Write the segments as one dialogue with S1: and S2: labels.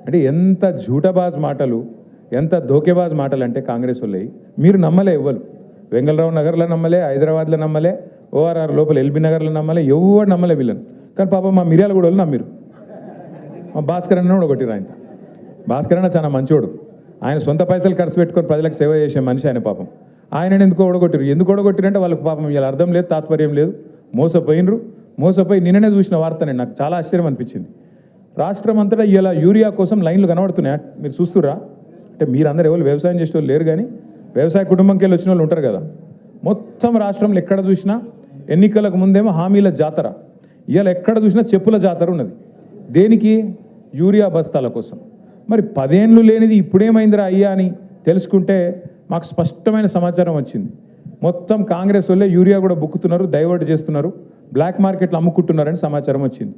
S1: అంటే ఎంత జూటబాజ్ మాటలు, ఎంత ధోకేబాజ్ మాటలు అంటే కాంగ్రెస్ వాళ్ళవి. మీరు నమ్మలే ఎవ్వరు. వెంగళరావు నగర్లో నమ్మలే, హైదరాబాద్లో నమ్మలే, ఓఆర్ఆర్ లోపల ఎల్బీ నగర్లో నమ్మలే, ఎవరు నమ్మలే వీళ్ళని. కానీ పాపం మా మిర్యాల కూడా వాళ్ళు నమ్మిరు. మా భాస్కర్ అన్న కూడా కొట్టిరు. ఆయన భాస్కర్ అన్న చాలా మంచోడు. ఆయన సొంత పైసలు ఖర్చు పెట్టుకొని ప్రజలకు సేవ చేసే మనిషి ఆయన. పాపం ఆయన ఎందుకు ఓడగొట్టిరు. ఎందుకు ఓడగొట్టిరంటే వాళ్ళకి పాపం ఇలా అర్థం లేదు, తాత్పర్యం లేదు. మోసపోయినరు. మోసపోయి నిన్ననే చూసిన వార్త నాకు చాలా ఆశ్చర్యం అనిపించింది. రాష్ట్రం అంతటా ఇలా యూరియా కోసం లైన్లు కనబడుతున్నాయా మీరు చూస్తురా? అంటే మీరందరూ ఎవరు వ్యవసాయం చేసే వాళ్ళు లేరు, కానీ వ్యవసాయ కుటుంబంకి వెళ్ళి వచ్చిన వాళ్ళు ఉంటారు కదా. మొత్తం రాష్ట్రంలో ఎక్కడ చూసినా ఎన్నికలకు ముందేమో హామీల జాతర, ఇవాళ ఎక్కడ చూసినా చెప్పుల జాతర ఉన్నది. దేనికి? యూరియా బస్తాల కోసం. మరి 10 ఏళ్ళు లేనిది ఇప్పుడేమైందిరా అయ్యా అని తెలుసుకుంటే మాకు స్పష్టమైన సమాచారం వచ్చింది. మొత్తం కాంగ్రెస్ వాళ్ళే యూరియా కూడా బుక్కుతున్నారు, డైవర్ట్ చేస్తున్నారు, బ్లాక్ మార్కెట్లో అమ్ముకుంటున్నారని సమాచారం వచ్చింది.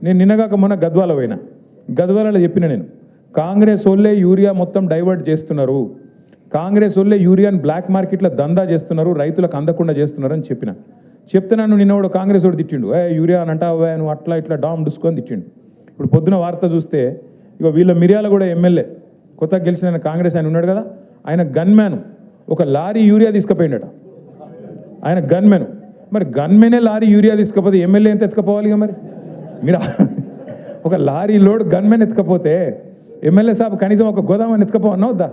S1: నేను నిన్నగాక మొన్న గద్వాల పోయినా. గద్వాలలో చెప్పిన నేను, కాంగ్రెస్ వాళ్ళే యూరియా మొత్తం డైవర్ట్ చేస్తున్నారు, కాంగ్రెస్ వాళ్ళే యూరియాని బ్లాక్ మార్కెట్లో దందా చేస్తున్నారు, రైతులకు అందకుండా చేస్తున్నారు అని చెప్పిన. చెప్తే నన్ను నిన్న కూడా కాంగ్రెస్ వాడు తిట్టిండు. యూరియా అని అంటావా నువ్వు, అట్లా ఇట్లా డామ్ డుసుకొని తిట్టిండు. ఇప్పుడు పొద్దున వార్త చూస్తే ఇక వీళ్ళ మిర్యాల కూడా ఎమ్మెల్యే కొత్తగా గెలిచిన కాంగ్రెస్ ఆయన ఉన్నాడు కదా, ఆయన గన్మ్యాన్ ఒక లారీ యూరియా తీసుకుపోయిండట. ఆయన గన్మెన్. మరి గన్మెనే లారీ యూరియా తీసుకపోతే ఎమ్మెల్యే ఎంత ఎత్తుకపోవాలి? ఇక మరి మీరు ఒక లారీ లోడ్ గన్మెన్ ఎత్తుకపోతే ఎమ్మెల్యే సాబ్ కనీసం ఒక గోదామని ఎత్తుకపోవన్నా వద్దా?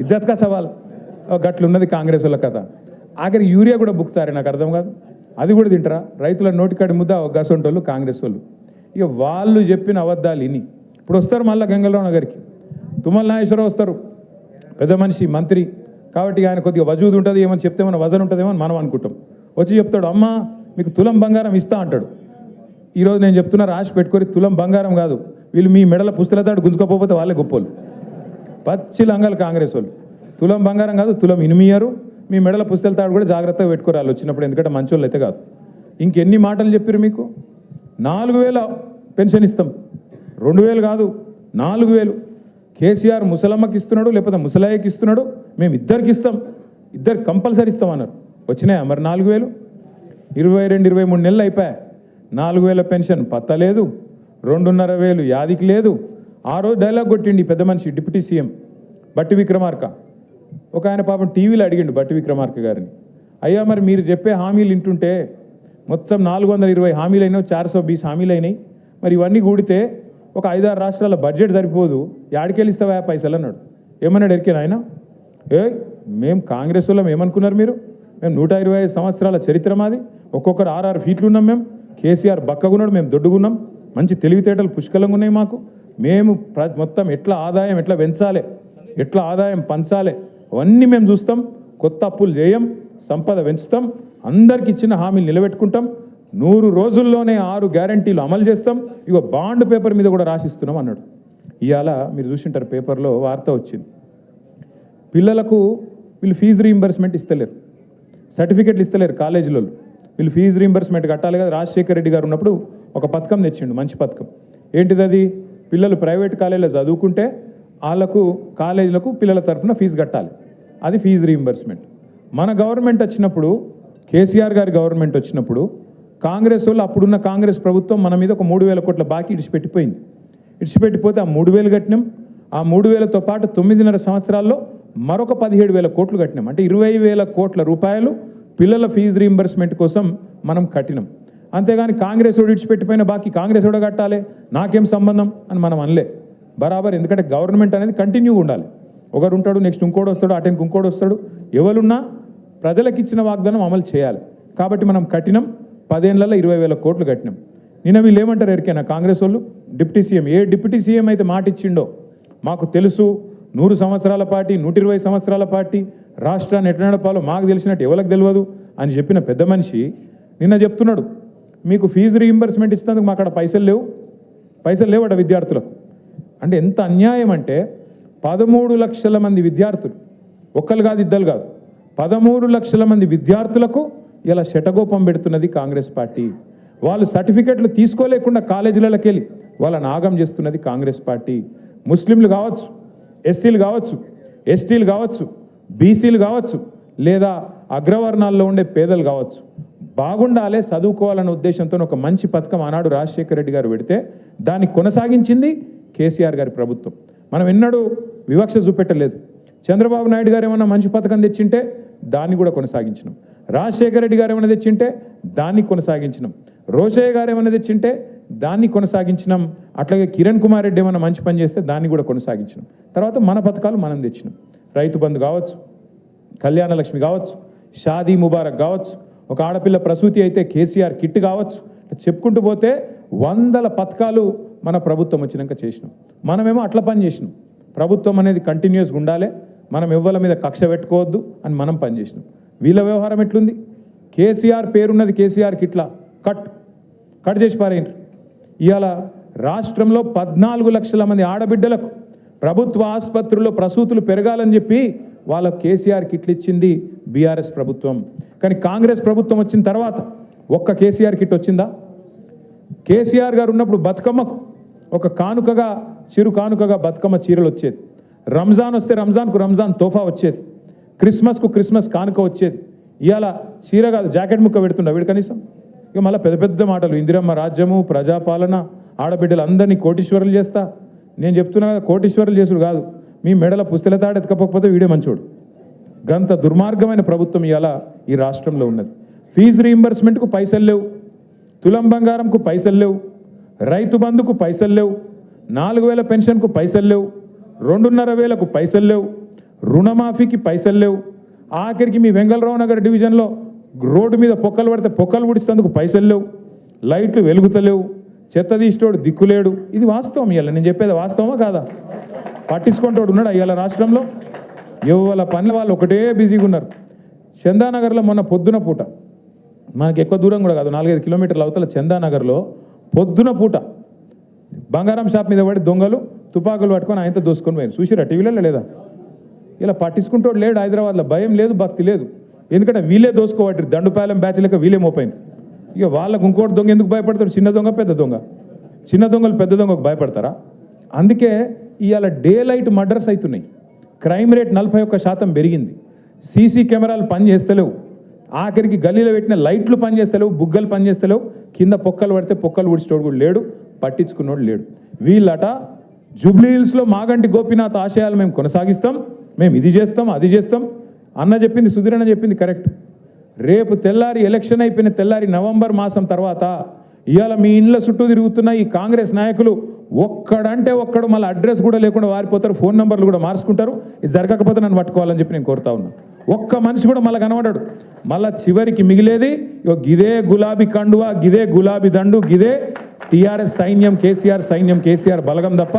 S1: ఇజ్జత్కా సవాల్. గట్లున్నది కాంగ్రెస్ వాళ్ళ కథ. ఆఖరి యూరియా కూడా బుక్తారే, నాకు అర్థం కాదు. అది కూడా తింటారా? రైతుల నోటికాడి ముద్ద గసంటోళ్ళు కాంగ్రెస్ వాళ్ళు. ఇక వాళ్ళు చెప్పిన అబద్ధాలు ఇని ఇప్పుడు వస్తారు మళ్ళీ గంగలరావు నగర్కి. తుమ్మల నాగేశ్వరరావు వస్తారు, పెద్ద మనిషి, మంత్రి కాబట్టి ఆయన కొద్దిగా వజూదు ఉంటుంది, ఏమని చెప్తే మన వజన్ ఉంటుందేమో అని మనం అనుకుంటాం. వచ్చి చెప్తాడు, అమ్మ మీకు తులం బంగారం ఇస్తా అంటాడు. ఈరోజు నేను చెప్తున్నా, రాసి పెట్టుకొని తులం బంగారం కాదు, వీళ్ళు మీ మెడల పుస్తలతాడు గుంజుకోకపోతే వాళ్ళే గొప్పోళ్ళు. పచ్చి లంగాలు కాంగ్రెస్ వాళ్ళు. తులం బంగారం కాదు, తులం ఇనిమియరు, మీ మెడల పుస్తలతాడు కూడా జాగ్రత్తగా పెట్టుకోరాలి వచ్చినప్పుడు, ఎందుకంటే మంచోళ్ళు అయితే కాదు. ఇంకెన్ని మాటలు చెప్పారు మీకు? 4000 పెన్షన్ ఇస్తాం, 2000 కాదు 4000. కేసీఆర్ ముసలమ్మకి ఇస్తున్నాడు, లేకపోతే ముసలాయకి ఇస్తున్నాడు, మేము ఇద్దరికి ఇస్తాం, ఇద్దరు కంపల్సరీ ఇస్తాం అన్నారు. వచ్చినాయా మరి 4000? 22-23 నెలలు అయిపోయా, 4000 పెన్షన్ పత్తలేదు, 2500 యాదికి లేదు. ఆ రోజు డైలాగ్ కొట్టిండి పెద్ద మనిషి డిప్యూటీ సీఎం బట్టి విక్రమార్క. ఒక ఆయన పాపం టీవీలో అడిగిండు బట్టి విక్రమార్క గారిని, అయ్యా మరి మీరు చెప్పే హామీలు వింటుంటే మొత్తం 420 హామీలు అయినాయి, 420 హామీలు అయినాయి, మరి ఇవన్నీ కూడితే ఒక 5-6 రాష్ట్రాల బడ్జెట్ సరిపోదు, యాడికెళ్ళి ఇస్తావా పైసలు అన్నాడు. ఏమన్నాడు ఎరికేనా ఆయన? మేము కాంగ్రెస్ వాళ్ళం ఏమనుకున్నారు మీరు? మేము 125 సంవత్సరాల చరిత్ర మాది, ఒక్కొక్కరు 6-6 ఫీట్లు ఉన్నాం మేము. కేసీఆర్ బక్కగున్నాడు, మేము దొడ్డుగున్నాం, మంచి తెలివితేటలు పుష్కలంగా ఉన్నాయి మాకు. మేము మొత్తం ఎట్లా ఆదాయం ఎట్లా పెంచాలి, ఎట్లా ఆదాయం పంచాలి అవన్నీ మేము చూస్తాం. కొత్త అప్పులు చేయం, సంపద పెంచుతాం, అందరికి ఇచ్చిన హామీలు నిలబెట్టుకుంటాం, 100 రోజుల్లోనే 6 గ్యారంటీలు అమలు చేస్తాం, ఇగో బాండ్ పేపర్ మీద కూడా రాసిస్తున్నాం అన్నాడు. ఇవాళ మీరు చూసింటారు పేపర్లో వార్త వచ్చింది, పిల్లలకు వీళ్ళు ఫీజు రీయింబర్స్మెంట్ ఇస్తలేరు, సర్టిఫికెట్లు ఇస్తలేరు కాలేజీలో. వీళ్ళు ఫీజు రీయింబర్స్మెంట్ కట్టాలి కదా. రాజశేఖర్ రెడ్డి గారు ఉన్నప్పుడు ఒక పథకం తెచ్చిండు, మంచి పథకం. ఏంటిది అది? పిల్లలు ప్రైవేట్ కాలేజీలో చదువుకుంటే వాళ్ళకు కాలేజీలకు పిల్లల తరఫున ఫీజు కట్టాలి, అది ఫీజు రీయింబర్స్మెంట్. మన గవర్నమెంట్ వచ్చినప్పుడు, కేసీఆర్ గారి గవర్నమెంట్ వచ్చినప్పుడు, కాంగ్రెస్ వాళ్ళు అప్పుడున్న కాంగ్రెస్ ప్రభుత్వం మన మీద ఒక 3000 కోట్ల బాకీ ఇడిచిపెట్టిపోయింది. ఇడిచిపెట్టిపోతే ఆ 3000 కట్టినాం. ఆ 3000తో పాటు 9.5 సంవత్సరాల్లో మరొక 17,000 కోట్లు కట్టినాం. అంటే 20,000 కోట్ల రూపాయలు పిల్లల ఫీజు రీయింబర్స్మెంట్ కోసం మనం కట్టినాం. అంతేగాని కాంగ్రెస్ వాడు ఇడిచిపెట్టిపోయిన బాకీ కాంగ్రెస్ వాడు కట్టాలి, నాకేం సంబంధం అని మనం అనలే. బరాబర్. ఎందుకంటే గవర్నమెంట్ అనేది కంటిన్యూ ఉండాలి. ఒకరు ఉంటాడు, నెక్స్ట్ ఇంకోటి వస్తాడు, అటెన్కి ఇంకోటి వస్తాడు. ఎవరున్నా ప్రజలకు ఇచ్చిన వాగ్దానం అమలు చేయాలి. కాబట్టి మనం కట్టినాం, 10 ఏళ్లలో 20,000 కోట్లు కట్టినాం. నిన్న వీళ్ళు ఏమంటారు ఎరికైనా కాంగ్రెస్ వాళ్ళు? డిప్యూటీ సీఎం, ఏ డిప్యూటీ సీఎం అయితే మాట ఇచ్చిండో మాకు తెలుసు, 100 సంవత్సరాల పార్టీ, 120 సంవత్సరాల పార్టీ, రాష్ట్రాన్ని ఎట్లా నడపాలో మాకు తెలిసినట్టు ఎవరికి తెలియదు అని చెప్పిన పెద్ద మనిషి నిన్న చెప్తున్నాడు, మీకు ఫీజు రీయింబర్స్మెంట్ ఇచ్చినందుకు మాకు అక్కడ పైసలు లేవట విద్యార్థులకు. అంటే ఎంత అన్యాయం అంటే 13 లక్షల మంది విద్యార్థులు, ఒక్కరు కాదు ఇద్దరు కాదు, 13 లక్షల మంది విద్యార్థులకు ఇలా శటగోపం పెడుతున్నది కాంగ్రెస్ పార్టీ. వాళ్ళు సర్టిఫికెట్లు తీసుకోలేకుండా కాలేజీలకి వెళ్ళి వాళ్ళని ఆగం చేస్తున్నది కాంగ్రెస్ పార్టీ. ముస్లింలు కావచ్చు, ఎస్సీలు కావచ్చు, ఎస్టీలు కావచ్చు, బీసీలు కావచ్చు, లేదా అగ్రవర్ణాల్లో ఉండే పేదలు కావచ్చు, బాగుండాలి, చదువుకోవాలనే ఉద్దేశంతో ఒక మంచి పథకం ఆనాడు రాజశేఖర రెడ్డి గారు పెడితే దాన్ని కొనసాగించింది కేసీఆర్ గారి ప్రభుత్వం. మనం ఎన్నడూ వివక్ష చూపెట్టలేదు. చంద్రబాబు నాయుడు గారు ఏమన్నా మంచి పథకం తెచ్చింటే దాన్ని కూడా కొనసాగించినాం. రాజశేఖర రెడ్డి గారు ఏమైనా తెచ్చింటే దాన్ని కొనసాగించినాం. రోషయ్య గారు ఏమైనా తెచ్చింటే దాన్ని కొనసాగించినాం. అట్లాగే కిరణ్ కుమార్ రెడ్డి ఏమైనా మంచి పని చేస్తే దాన్ని కూడా కొనసాగించినాం. తర్వాత మన పథకాలు మనం తెచ్చినాం. రైతు బంధు కావచ్చు, కళ్యాణ లక్ష్మి కావచ్చు, షాదీ ముబారక్ కావచ్చు, ఒక ఆడపిల్ల ప్రసూతి అయితే కేసీఆర్ కిట్ కావచ్చు, చెప్పుకుంటూ పోతే వందల పథకాలు మన ప్రభుత్వం వచ్చినాక చేసినాం. మనమేమో అట్లా పని చేసినాం. ప్రభుత్వం అనేది కంటిన్యూస్గా ఉండాలి, మనం ఎవ్వల మీద కక్ష పెట్టుకోవద్దు అని మనం పని చేసినాం. వీళ్ళ వ్యవహారం ఎట్లుంది? కేసీఆర్ పేరున్నది కేసీఆర్ కిట్లా కట్ చేసి పారేయండి. ఇవాళ రాష్ట్రంలో 14 లక్షల మంది ఆడబిడ్డలకు ప్రభుత్వ ఆసుపత్రుల్లో ప్రసూతులు పెరగాలని చెప్పి వాళ్ళకు కేసీఆర్ కిట్లు ఇచ్చింది బీఆర్ఎస్ ప్రభుత్వం. కానీ కాంగ్రెస్ ప్రభుత్వం వచ్చిన తర్వాత ఒక్క కేసీఆర్ కిట్ వచ్చిందా? కేసీఆర్ గారు ఉన్నప్పుడు బతుకమ్మకు ఒక కానుకగా, చిరు కానుకగా బతుకమ్మ చీరలు వచ్చేది. రంజాన్ వస్తే రంజాన్కు రంజాన్ తోఫా వచ్చేది. క్రిస్మస్కు క్రిస్మస్ కానుక వచ్చేది. ఇవాళ చీర కాదు, జాకెట్ ముక్క పెడుతుండ వీడు కనీసం. ఇక మళ్ళీ పెద్ద పెద్ద మాటలు, ఇందిరమ్మ రాజ్యము, ప్రజాపాలన, ఆడబిడ్డలు అందరినీ కోటీశ్వరులు చేస్తా. నేను చెప్తున్నా కదా, కోటీశ్వరులు చేసుడు కాదు, మీ మెడల పుస్తల తాడు ఎత్తుకపోతే వీడే మంచోడు. గంత దుర్మార్గమైన ప్రభుత్వం ఇవాళ ఈ రాష్ట్రంలో ఉన్నది. ఫీజు రీయింబర్స్మెంట్కు పైసలు లేవు, తులం బంగారంకు పైసలు లేవు, రైతు బంధుకు పైసలు లేవు, 4000 పెన్షన్కు పైసలు లేవు, 2500కు పైసలు లేవు, రుణమాఫీకి పైసలు లేవు. ఆఖరికి మీ వెంగళరావు నగర్ డివిజన్లో రోడ్డు మీద పొక్కలు పడితే పొక్కలు ఉడిస్తేందుకు పైసలు లేవు, లైట్లు వెలుగుతలేవు, చెత్త తీసేటోడు దిక్కులేడు. ఇది వాస్తవం. ఇవాళ నేను చెప్పేది వాస్తవమా కాదా? పట్టించుకుంటోడు ఉన్నాడు ఇవాళ రాష్ట్రంలో? ఎవరి పనుల వాళ్ళు ఒకటే బిజీగా ఉన్నారు. చందానగర్లో మొన్న పొద్దున పూట, మనకి ఎక్కువ దూరం కూడా కాదు, 4-5 కిలోమీటర్ల అవతల చందానగర్లో పొద్దున పూట బంగారం షాప్ మీద పడి దొంగలు తుపాకులు పట్టుకొని ఆయనతో దోసుకొని పోయారు. చూసిరా టీవీలలో లేదా? ఇలా పట్టించుకుంటోడు లేడు హైదరాబాద్లో. భయం లేదు, భక్తి లేదు. ఎందుకంటే వీళ్ళే దోసుకోవట్రు, దండుపాలెం బ్యాచ్ లెక్క వీళ్ళే మోపైంది. ఇక వాళ్ళకు ఇంకోటి దొంగ ఎందుకు భయపడతాడు? చిన్న దొంగ పెద్ద దొంగ, చిన్న దొంగలు పెద్ద దొంగకు భయపడతారా? అందుకే ఇవాళ డే లైట్ మర్డర్స్ అవుతున్నాయి. క్రైమ్ రేట్ 41% పెరిగింది. సీసీ కెమెరాలు పనిచేస్తలేవు, ఆఖరికి గల్లీలో పెట్టిన లైట్లు పనిచేస్తలేవు, బుగ్గలు పనిచేస్తలేవు, కింద పొక్కలు పడితే పొక్కలు ఉడిచేటోడు కూడా లేడు, పట్టించుకున్నోడు లేడు. వీళ్ళట జూబ్లీహిల్స్లో మాగంటి గోపీనాథ్ ఆశయాలు మేము కొనసాగిస్తాం, మేము ఇది చేస్తాం అది చేస్తాం అన్న చెప్పింది, సుధీరన్న చెప్పింది కరెక్ట్. రేపు తెల్లారి ఎలక్షన్ అయిపోయిన తెల్లారి నవంబర్ మాసం తర్వాత ఇవాళ మీ ఇండ్ల చుట్టూ తిరుగుతున్న ఈ కాంగ్రెస్ నాయకులు ఒక్కడంటే ఒక్కడు మళ్ళీ అడ్రస్ కూడా లేకుండా వారిపోతారు, ఫోన్ నెంబర్లు కూడా మార్చుకుంటారు. ఇది జరగకపోతే నన్ను పట్టుకోవాలని చెప్పి నేను కోరుతా ఉన్నా. ఒక్క మనిషి కూడా మళ్ళీ కనబడాడు. మళ్ళీ చివరికి మిగిలేది గిదే గులాబీ కండువా, గిదే గులాబీ దండు, గిదే టీఆర్ఎస్ సైన్యం, కేసీఆర్ సైన్యం, కేసీఆర్ బలగం తప్ప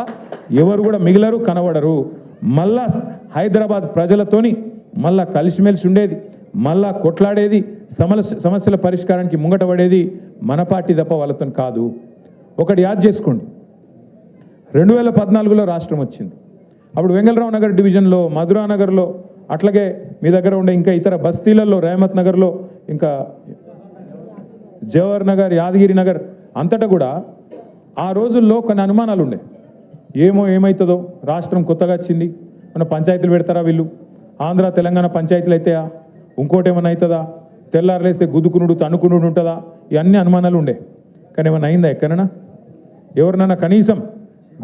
S1: ఎవరు కూడా మిగిలరు, కనబడరు. మళ్ళా హైదరాబాద్ ప్రజలతోని మళ్ళా కలిసిమెలిసి ఉండేది, మళ్ళా కొట్లాడేది, సమస్యల పరిష్కారానికి ముంగట పడేది మన పార్టీ తప్ప వాళ్ళతో కాదు. ఒకటి యాద్ చేసుకోండి, 2014లో రాష్ట్రం వచ్చింది. అప్పుడు వెంగళరావు నగర్ డివిజన్లో, మధురా నగర్లో, అట్లాగే మీ దగ్గర ఉండే ఇంకా ఇతర బస్తీలలో, రేమత్ నగర్లో, ఇంకా జవహర్ నగర్, యాదగిరి నగర్ అంతటా కూడా ఆ రోజుల్లో కొన్ని అనుమానాలు ఉండే. ఏమవుతుందో, రాష్ట్రం కొత్తగా వచ్చింది, మన పంచాయతీలు పెడతారా వీళ్ళు, ఆంధ్ర తెలంగాణ పంచాయతీలు అయితాయా, ఇంకోటి ఏమైనా అవుతుందా, తెల్లారులేస్తే గుద్దుకునుడు తన్నుకునుడు ఉంటుందా, ఇవన్నీ అనుమానాలు ఉండే. కానీ ఏమైనా అయిందా ఎక్కడైనా? ఎవరినైనా కనీసం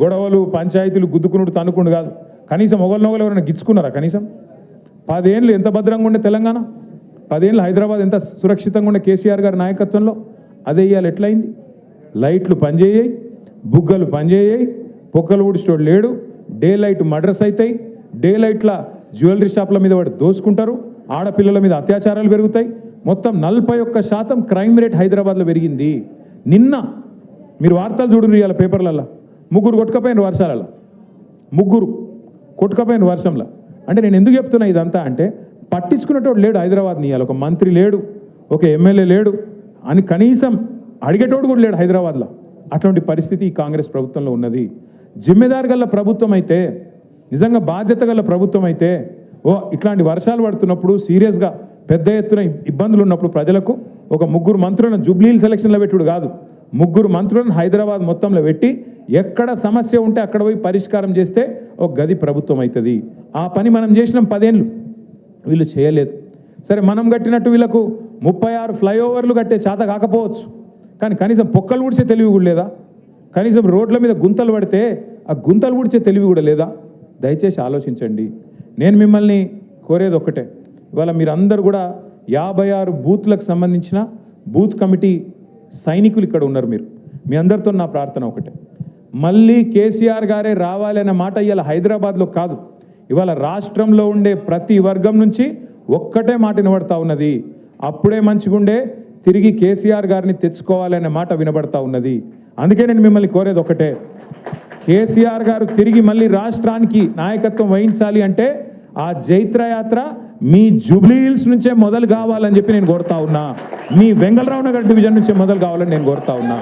S1: గొడవలు, పంచాయతీలు, గుద్దుకునుడు తన్నుకునుడు కాదు, కనీసం ఒకరినొకరు ఎవరైనా గిచ్చుకున్నారా? కనీసం 10 ఏళ్ళు ఎంత భద్రంగా ఉండే తెలంగాణ, 10 ఏళ్ళు హైదరాబాద్ ఎంత సురక్షితంగా ఉండే కేసీఆర్ గారి నాయకత్వంలో, అదే ఇవాళ ఎట్లయింది? లైట్లు పనిచేయాయి, బుగ్గలు పనిచేయాయి, పొక్కలు ఊడిచేటోడు లేడు, డే లైట్ మర్డర్స్ అవుతాయి, డే లైట్ల జ్యువెలరీ షాప్ల మీద వాడు దోసుకుంటారు, ఆడపిల్లల మీద అత్యాచారాలు పెరుగుతాయి. మొత్తం 41% క్రైమ్ రేట్ హైదరాబాద్లో పెరిగింది. నిన్న మీరు వార్తలు చూడండి, ఇవాళ పేపర్లలో 3 కొట్టుకపోయిన వర్షాలలో, 3 కొట్టుకపోయిన వర్షంలో. అంటే నేను ఎందుకు చెప్తున్నా ఇదంతా అంటే, పట్టించుకునేటోడు లేడు హైదరాబాద్ని. ఇవాళ ఒక మంత్రి లేడు, ఒక ఎమ్మెల్యే లేడు అని కనీసం అడిగేటోడు కూడా లేడు హైదరాబాద్లో. అటువంటి పరిస్థితి ఈ కాంగ్రెస్ ప్రభుత్వంలో ఉన్నది. జిమ్మెదారు గల ప్రభుత్వం అయితే, నిజంగా బాధ్యత గల ప్రభుత్వం అయితే, ఇట్లాంటి వర్షాలు పడుతున్నప్పుడు సీరియస్గా పెద్ద ఎత్తున ఇబ్బందులు ఉన్నప్పుడు ప్రజలకు ఒక 3 మంత్రులను జూబ్లీహిల్స్ ఎలక్షన్లో పెట్టుడు కాదు, 3 మంత్రులను హైదరాబాద్ మొత్తంలో పెట్టి ఎక్కడ సమస్య ఉంటే అక్కడ పోయి పరిష్కారం చేస్తే ఒక గది ప్రభుత్వం అవుతుంది. ఆ పని మనం చేసినాం 10 ఏళ్ళు, వీళ్ళు చేయలేదు. సరే మనం కట్టినట్టు వీళ్ళకు 36 ఫ్లైఓవర్లు కట్టే చేత కాకపోవచ్చు, కానీ కనీసం పొక్కలు ఊడ్చే తెలివి కూడా లేదా? కనీసం రోడ్ల మీద గుంతలు పడితే ఆ గుంతలు ఊడ్చే తెలివి కూడా లేదా? దయచేసి ఆలోచించండి. నేను మిమ్మల్ని కోరేది ఒక్కటే, ఇవాళ మీరందరూ కూడా 56 బూత్లకు సంబంధించిన బూత్ కమిటీ సైనికులు ఇక్కడ ఉన్నారు. మీ అందరితో నా ప్రార్థన ఒకటే, మళ్ళీ కేసీఆర్ గారే రావాలి అనే మాట ఇవాళ హైదరాబాద్లో కాదు, ఇవాళ రాష్ట్రంలో ఉండే ప్రతి వర్గం నుంచి ఒక్కటే మాట వినబడతా ఉన్నది. అప్పుడే మంచిగుండే, తిరిగి కేసీఆర్ గారిని తెచ్చుకోవాలనే మాట వినబడతా ఉన్నది. అందుకే నేను మిమ్మల్ని కోరేది ఒకటే, కేసీఆర్ గారు తిరిగి మళ్ళీ రాష్ట్రానికి నాయకత్వం వహించాలి అంటే ఆ జైత్రయాత్ర మీ జూబ్లీ హిల్స్ నుంచే మొదలు కావాలని చెప్పి నేను కోరుతా ఉన్నా. మీ వెంగళరావు నగర్ డివిజన్ నుంచే మొదలు కావాలని నేను కోరుతా ఉన్నా.